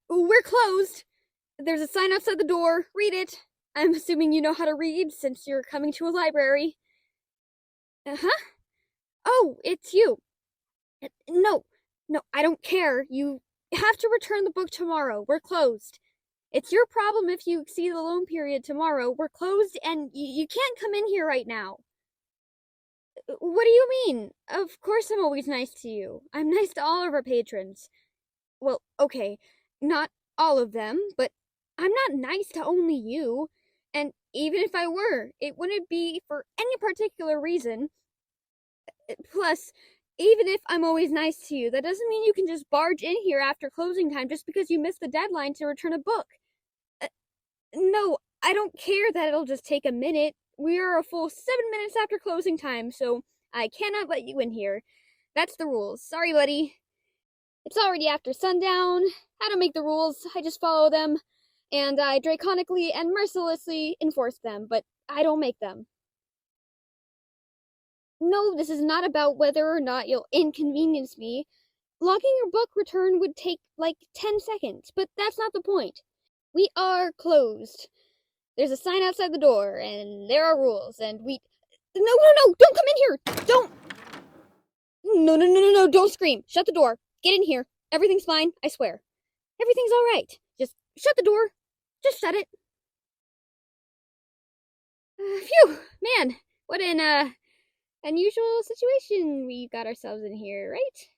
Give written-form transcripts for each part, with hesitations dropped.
We're closed. There's a sign outside the door. Read it. I'm assuming you know how to read since you're coming to a library. Huh? Oh, it's you. No, no, I don't care. You have to return the book tomorrow. We're closed. It's your problem if you exceed the loan period tomorrow. We're closed and you can't come in here right now. What do you mean? Of course I'm always nice to you. I'm nice to all of our patrons. Well, okay, not all of them, but I'm not nice to only you. And even if I were, it wouldn't be for any particular reason. Plus, even if I'm always nice to you, that doesn't mean you can just barge in here after closing time just because you missed the deadline to return a book. Uh, no, I don't care that it'll just take a minute. We are a full 7 minutes after closing time, so I cannot let you in here. That's the rules. Sorry, buddy. It's already after sundown. I don't make the rules, I just follow them. And I draconically and mercilessly enforce them, but I don't make them. No, this is not about whether or not you'll inconvenience me. Logging your book return would take like 10 seconds, but that's not the point. We are closed. There's a sign outside the door, and there are rules, and we. No, no, no! Don't come in here! Don't! No, no, no, no, no! Don't scream! Shut the door! Get in here! Everything's fine, I swear. Everything's alright. Just shut the door. Just shut it. Phew! Man, what an, unusual situation we got ourselves in here, right?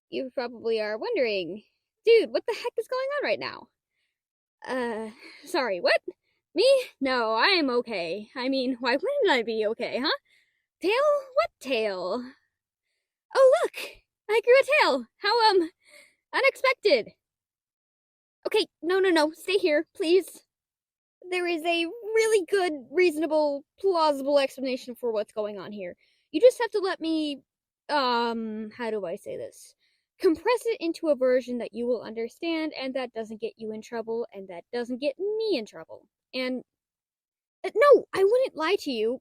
You probably are wondering, dude, what the heck is going on right now? Sorry, what? Me? No, I am okay. I mean, why wouldn't I be okay, huh? Tail? What tail? Oh, look! I grew a tail! How, unexpected! Okay, no, no, no, stay here, please. There is a really good, reasonable, plausible explanation for what's going on here. You just have to let me, how do I say this? Compress it into a version that you will understand and that doesn't get you in trouble and that doesn't get me in trouble. And no, I wouldn't lie to you.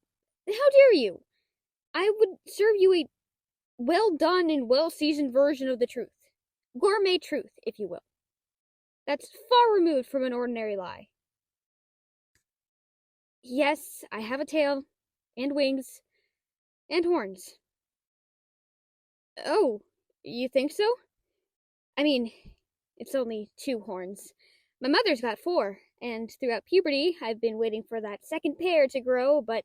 How dare you? I would serve you a well done and well seasoned version of the truth. Gourmet truth, if you will. That's far removed from an ordinary lie. Yes, I have a tail, and wings, and horns. Oh, you think so? I mean, it's only 2 horns. My mother's got 4, and throughout puberty, I've been waiting for that second pair to grow, but,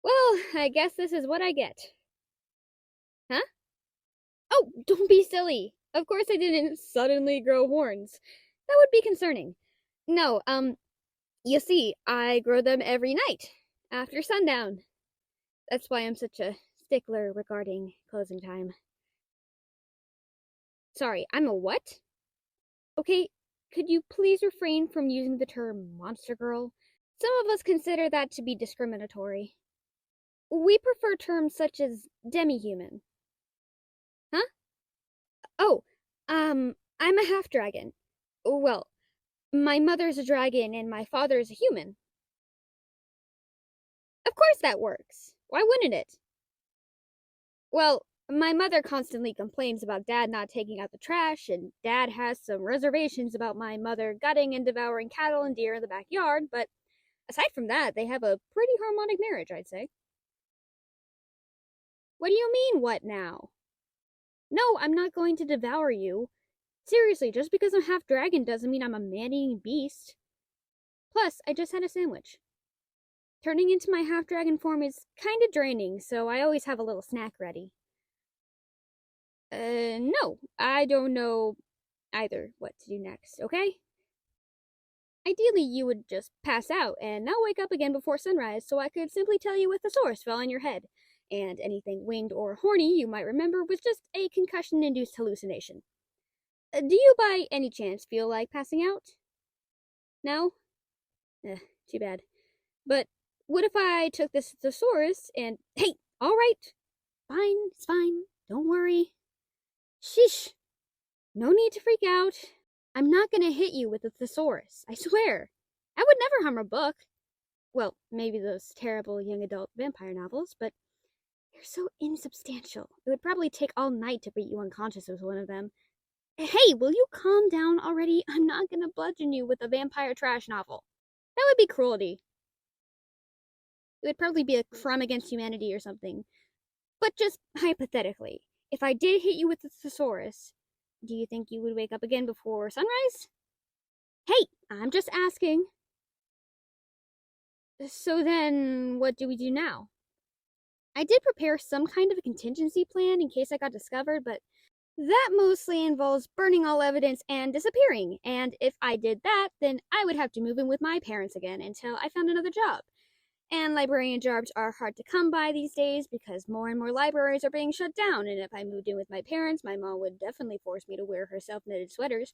well, I guess this is what I get. Huh? Oh, don't be silly. Of course I didn't suddenly grow horns. That would be concerning. No, you see, I grow them every night, after sundown. That's why I'm such a stickler regarding closing time. Sorry, I'm a what? Okay, could you please refrain from using the term monster girl? Some of us consider that to be discriminatory. We prefer terms such as demi-human. Huh? Oh, I'm a half-dragon. Well, my mother's a dragon and my father's a human. Of course that works. Why wouldn't it? Well, my mother constantly complains about Dad not taking out the trash, and Dad has some reservations about my mother gutting and devouring cattle and deer in the backyard, but aside from that, they have a pretty harmonic marriage, I'd say. What do you mean, what now? No, I'm not going to devour you. Seriously, just because I'm half dragon doesn't mean I'm a man-eating beast. Plus, I just had a sandwich. Turning into my half dragon form is kinda draining, so I always have a little snack ready. No, I don't know either what to do next, okay? Ideally, you would just pass out and not wake up again before sunrise so I could simply tell you what thesaurus fell on your head, and anything winged or horny you might remember was just a concussion-induced hallucination. Do you by any chance feel like passing out? No? Too bad. But what if I took this thesaurus and. Hey, alright. Fine, it's fine. Don't worry. Sheesh. No need to freak out. I'm not gonna hit you with a thesaurus, I swear. I would never harm a book. Well, maybe those terrible young adult vampire novels, but you're so insubstantial. It would probably take all night to beat you unconscious with one of them. Hey, will you calm down already? I'm not gonna bludgeon you with a vampire trash novel. That would be cruelty. It would probably be a crime against humanity or something. But just hypothetically, if I did hit you with the thesaurus, do you think you would wake up again before sunrise? Hey, I'm just asking. So then, what do we do now? I did prepare some kind of a contingency plan in case I got discovered, but that mostly involves burning all evidence and disappearing. And if I did that, then I would have to move in with my parents again until I found another job. And librarian jobs are hard to come by these days because more and more libraries are being shut down. And if I moved in with my parents, my mom would definitely force me to wear her self knitted sweaters.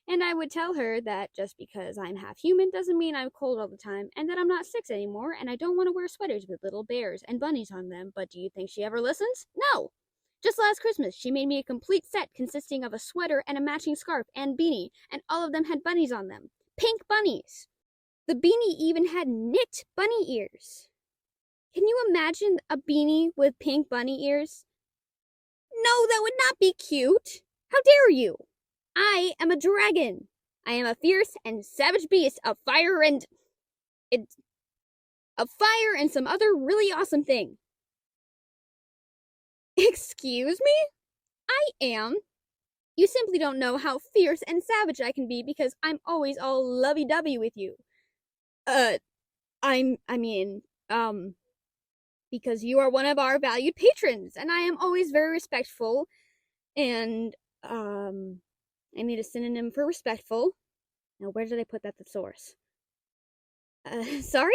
And I would tell her that just because I'm half human doesn't mean I'm cold all the time, and that I'm not 6 anymore, and I don't want to wear sweaters with little bears and bunnies on them. But do you think she ever listens? No! Just last Christmas, she made me a complete set consisting of a sweater and a matching scarf and beanie, and all of them had bunnies on them. Pink bunnies! The beanie even had knit bunny ears. Can you imagine a beanie with pink bunny ears? No, that would not be cute! How dare you! I am a dragon. I am a fierce and savage beast of fire and some other really awesome thing. Excuse me? I am. You simply don't know how fierce and savage I can be because I'm always all lovey-dovey with you. I mean, because you are one of our valued patrons, and I am always very respectful, and, I need a synonym for respectful. Now, where did I put that thesaurus? Sorry?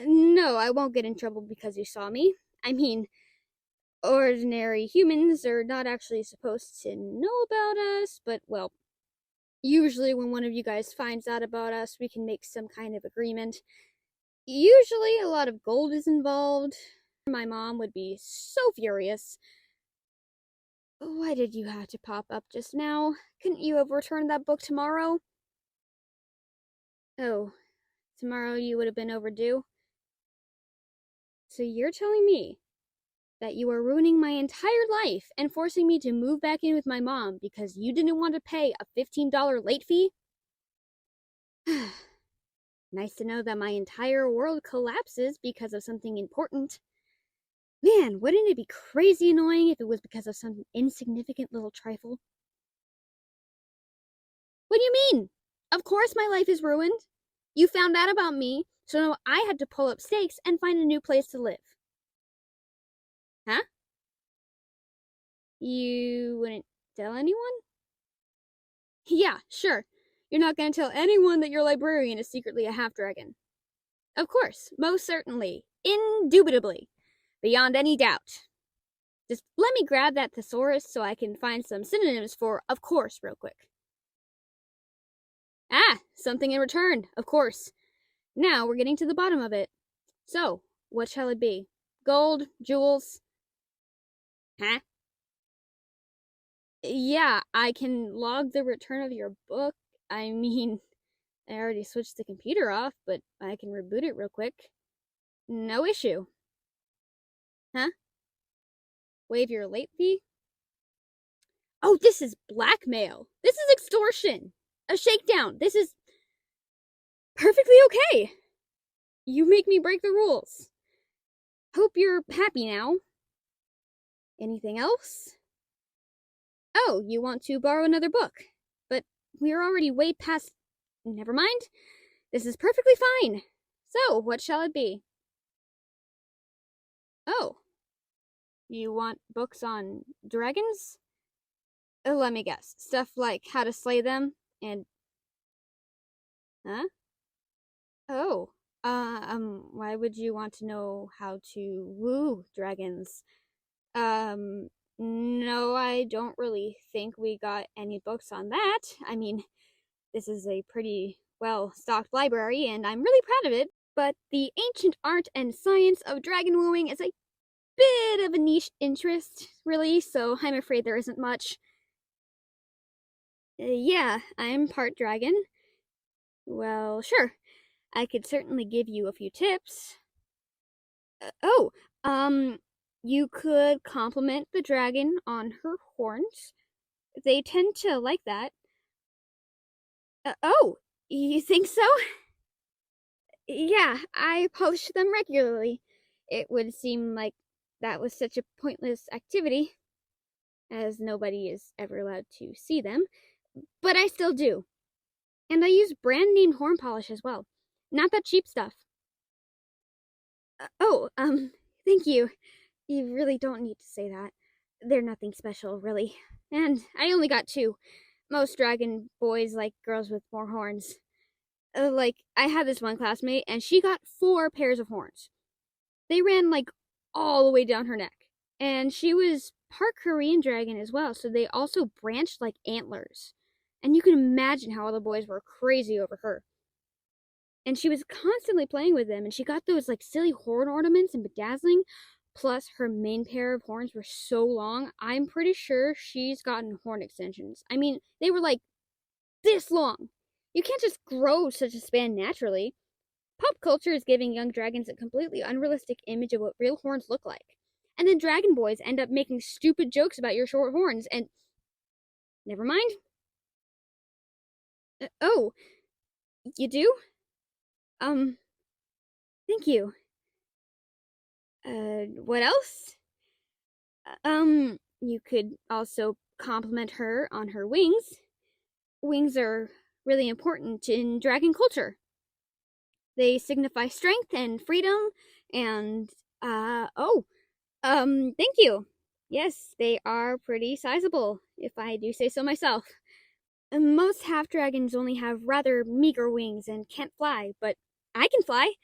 No, I won't get in trouble because you saw me. I mean, ordinary humans are not actually supposed to know about us, but, well, usually when one of you guys finds out about us, we can make some kind of agreement. Usually a lot of gold is involved. My mom would be so furious. Why did you have to pop up just now? Couldn't you have returned that book tomorrow? Oh, tomorrow you would have been overdue? So you're telling me that you are ruining my entire life and forcing me to move back in with my mom because you didn't want to pay a $15 late fee? Nice to know that my entire world collapses because of something important. Man, wouldn't it be crazy annoying if it was because of some insignificant little trifle? What do you mean? Of course my life is ruined. You found out about me, so now I had to pull up stakes and find a new place to live. Huh? You wouldn't tell anyone? Yeah, sure. You're not going to tell anyone that your librarian is secretly a half-dragon. Of course, most certainly, indubitably, beyond any doubt. Just let me grab that thesaurus so I can find some synonyms for of course real quick. Ah, something in return, of course. Now we're getting to the bottom of it. So, what shall it be? Gold? Jewels? Huh? Yeah, I can log the return of your book. I mean, I already switched the computer off, but I can reboot it real quick. No issue. Huh? Waive your late fee? Oh, this is blackmail. This is extortion. A shakedown. This is perfectly okay. You make me break the rules. Hope you're happy now. Anything else? Oh, you want to borrow another book. But we're already way past. Never mind. This is perfectly fine. So, what shall it be? Oh, you want books on dragons? Let me guess. Stuff like how to slay them and. Huh? Oh. Why would you want to know how to woo dragons? No, I don't really think we got any books on that. I mean, this is a pretty well stocked library, and I'm really proud of it. But the ancient art and science of dragon wooing is a bit of a niche interest, really, so I'm afraid there isn't much. Yeah, I'm part dragon. Well, sure. I could certainly give you a few tips. Oh, you could compliment the dragon on her horns. They tend to like that. Oh, you think so? Yeah, I polish them regularly. It would seem like that was such a pointless activity, as nobody is ever allowed to see them, but I still do. And I use brand name horn polish as well. Not that cheap stuff. Oh, thank you. You really don't need to say that. They're nothing special, really. And I only got two. Most dragon boys like girls with more horns. Like, I had this one classmate, and she got 4 pairs of horns. They ran, like, all the way down her neck. And she was part Korean dragon as well, so they also branched like antlers. And you can imagine how all the boys were crazy over her. And she was constantly playing with them, and she got those like silly horn ornaments and bedazzling. Plus, her main pair of horns were so long, I'm pretty sure she's gotten horn extensions. I mean, they were like this long. You can't just grow such a span naturally. Pop culture is giving young dragons a completely unrealistic image of what real horns look like. And then dragon boys end up making stupid jokes about your short horns, and never mind. Oh, you do? Um, thank you. What else? You could also compliment her on her wings. Wings are really important in dragon culture. They signify strength and freedom, and, thank you. Yes, they are pretty sizable, if I do say so myself. Most half dragons only have rather meager wings and can't fly, but I can fly.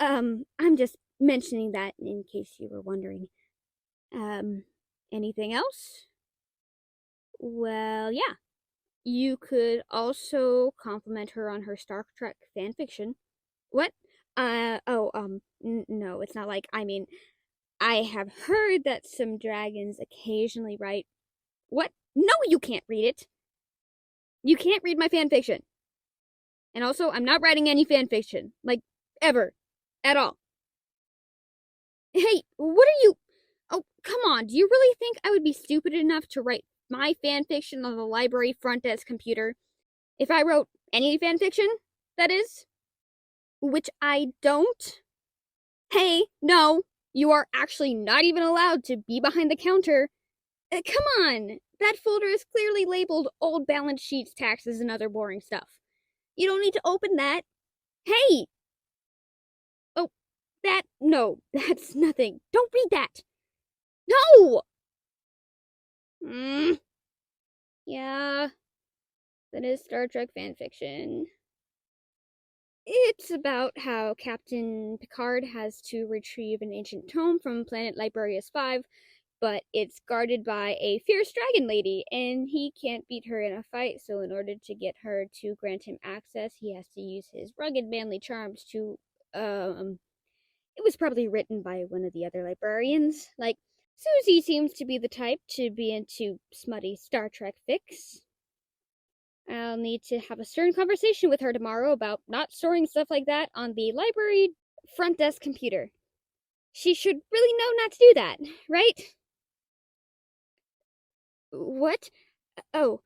I'm just mentioning that in case you were wondering. Um, Anything else? Well, yeah. You could also compliment her on her Star Trek fanfiction. What? No, it's not like, I mean, I have heard that some dragons occasionally write. What? No, you can't read it! You can't read my fanfiction! And also, I'm not writing any fanfiction. Like, ever. At all. Hey, what are you. Oh, come on. Do you really think I would be stupid enough to write my fanfiction on the library front desk computer? If I wrote any fanfiction, that is? Which I don't? Hey, no. You are actually not even allowed to be behind the counter. Come on. That folder is clearly labeled old balance sheets, taxes, and other boring stuff. You don't need to open that. Hey! Oh, that. No, that's nothing. Don't read that. No! Yeah, that is Star Trek fanfiction. It's about how Captain Picard has to retrieve an ancient tome from planet Librarian 5, but it's guarded by a fierce dragon lady, and he can't beat her in a fight, so in order to get her to grant him access, he has to use his rugged manly charms to, it was probably written by one of the other librarians. Like, Susie seems to be the type to be into smutty Star Trek fics. I'll need to have a stern conversation with her tomorrow about not storing stuff like that on the library front desk computer. She should really know not to do that, right? What? Oh,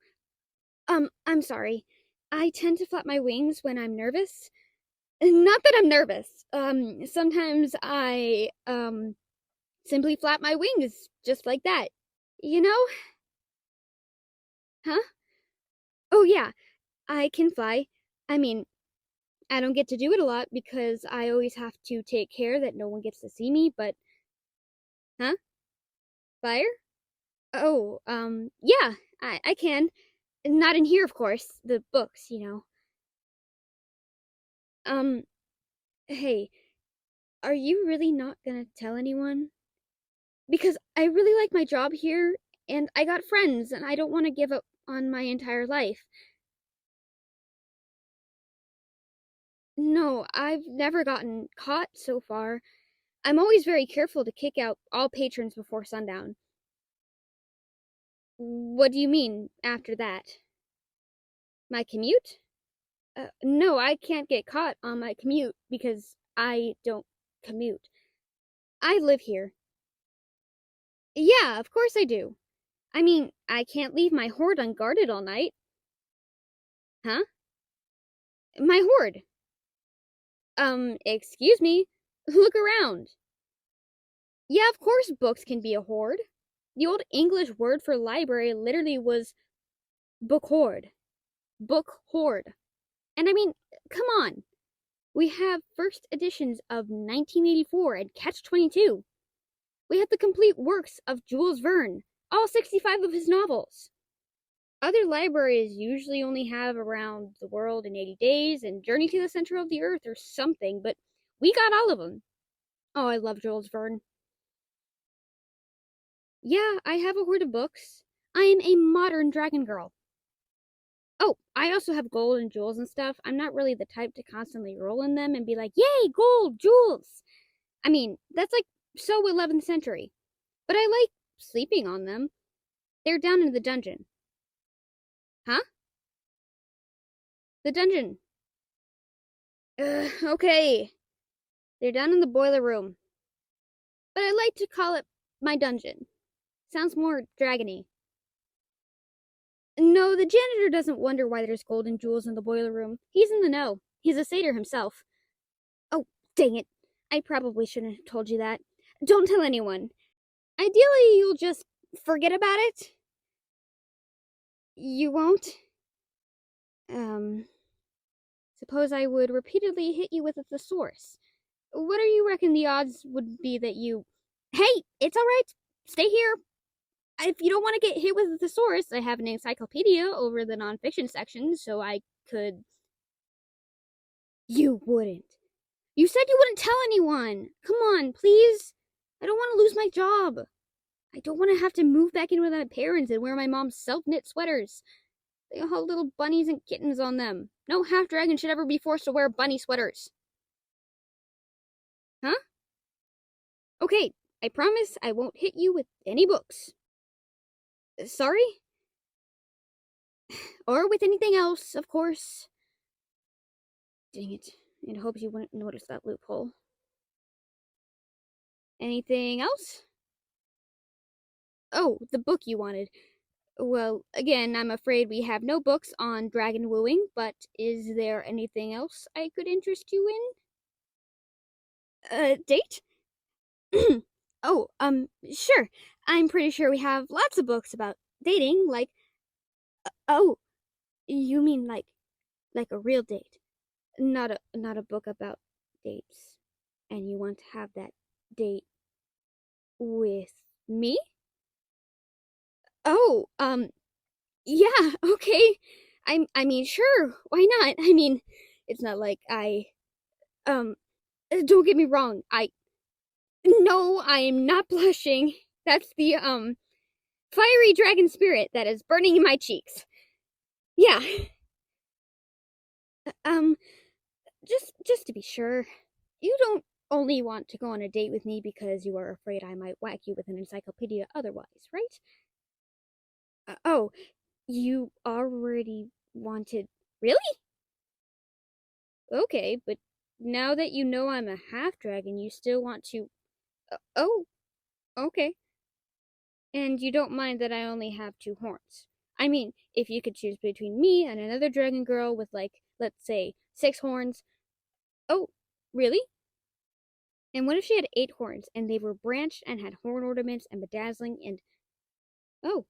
I'm sorry. I tend to flap my wings when I'm nervous. Not that I'm nervous. Sometimes I, simply flap my wings just like that. You know? Huh? Oh, yeah, I can fly. I mean, I don't get to do it a lot because I always have to take care that no one gets to see me, but. Huh? Fire? Oh, yeah, I can. Not in here, of course. The books, you know. Um, hey, are you really not gonna tell anyone? Because I really like my job here, and I got friends, and I don't want to give up on my entire life. No, I've never gotten caught so far. I'm always very careful to kick out all patrons before sundown. What do you mean, after that? My commute? No, I can't get caught on my commute because I don't commute. I live here. Yeah, of course I do. I mean, I can't leave my hoard unguarded all night. Huh? My hoard. Excuse me. Look around. Yeah, of course books can be a hoard. The old English word for library literally was book hoard. Book hoard. And I mean, come on. We have first editions of 1984 and Catch 22. We have the complete works of Jules Verne, all 65 of his novels. Other libraries usually only have Around the World in 80 Days and Journey to the Center of the Earth or something, but we got all of them. Oh, I love Jules Verne. Yeah, I have a hoard of books. I am a modern dragon girl. Oh, I also have gold and jewels and stuff. I'm not really the type to constantly roll in them and be like, yay, gold, jewels. I mean, that's like so 11th century. But I like sleeping on them. They're down in the dungeon. Huh? The dungeon. Okay. They're down in the boiler room. But I like to call it my dungeon. Sounds more dragony. No, the janitor doesn't wonder why there's gold and jewels in the boiler room. He's in the know. He's a satyr himself. Oh, dang it. I probably shouldn't have told you that. Don't tell anyone. Ideally, you'll just forget about it. You won't? Suppose I would repeatedly hit you with a thesaurus. What do you reckon the odds would be that you... Hey, it's alright. Stay here. If you don't want to get hit with a thesaurus, I have an encyclopedia over the nonfiction section, so I could... You wouldn't. You said you wouldn't tell anyone. Come on, please. I don't want to lose my job. I don't want to have to move back in with my parents and wear my mom's self-knit sweaters. They all have little bunnies and kittens on them. No half-dragon should ever be forced to wear bunny sweaters. Huh? Okay, I promise I won't hit you with any books. Sorry? Or with anything else, of course. Dang it. I hoped you wouldn't notice that loophole. Anything else? Oh, the book you wanted. Well, again, I'm afraid we have no books on dragon wooing, but is there anything else I could interest you in? Date? Oh, sure. I'm pretty sure we have lots of books about dating, like, oh, you mean like a real date, not a book about dates. And you want to have that date with me? Oh, yeah, okay. I mean, sure, why not? I mean, it's not like um, don't get me wrong. No, I'm not blushing. That's the, fiery dragon spirit that is burning in my cheeks. Yeah, um, just to be sure, you don't only want to go on a date with me because you are afraid I might whack you with an encyclopedia otherwise, right? Oh, you already wanted. Really? Okay, but now that you know I'm a half dragon, you still want to. Oh, okay. And you don't mind that I only have two horns. I mean, if you could choose between me and another dragon girl with, like, let's say, six horns. Oh, really? And what if she had eight horns and they were branched and had horn ornaments and bedazzling and. Oh,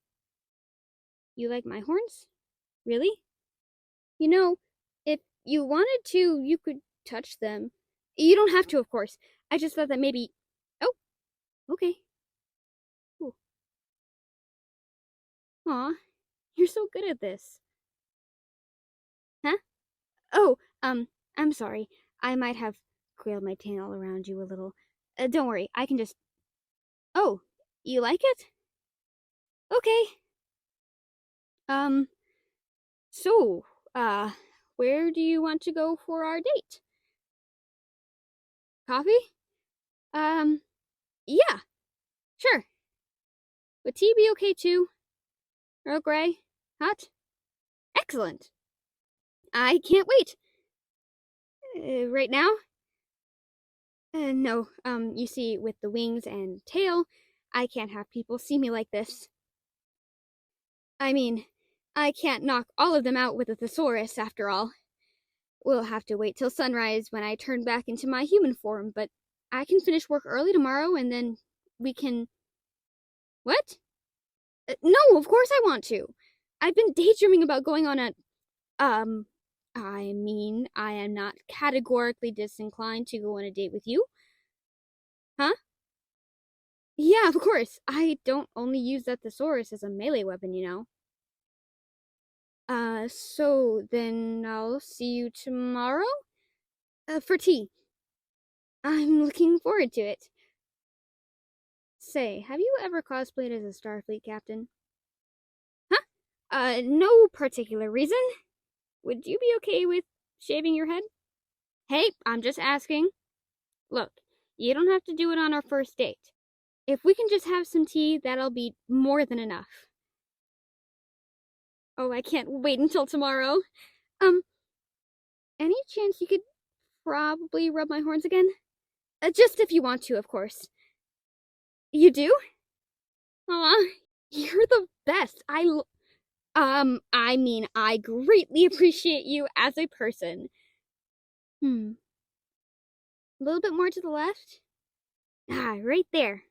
you like my horns? Really? You know, if you wanted to, you could touch them. You don't have to, of course. I just thought that maybe. Oh, okay. Cool. Aw, you're so good at this. Huh? Oh, I'm sorry. I might have coiled my tail around you a little. Don't worry, I can just. Oh, you like it? Okay. Um, so, uh, where do you want to go for our date? Coffee? Um, yeah, sure. Would tea be okay too? Earl Grey? Hot? Excellent. I can't wait. Right now? No, you see, with the wings and tail, I can't have people see me like this. I mean, I can't knock all of them out with a thesaurus, after all. We'll have to wait till sunrise when I turn back into my human form, but I can finish work early tomorrow and then we can. What? No, of course I want to. I've been daydreaming about going on a. Um, I mean, I am not categorically disinclined to go on a date with you. Huh? Yeah, of course. I don't only use that thesaurus as a melee weapon, you know. So then I'll see you tomorrow? For tea. I'm looking forward to it. Say, have you ever cosplayed as a Starfleet captain? Huh? No particular reason. Would you be okay with shaving your head? Hey, I'm just asking. Look, you don't have to do it on our first date. If we can just have some tea, that'll be more than enough. Oh, I can't wait until tomorrow. Um, any chance you could probably rub my horns again? Just if you want to, of course. You do? Aw, you're the best. I mean, I greatly appreciate you as a person. A little bit more to the left? Ah, right there.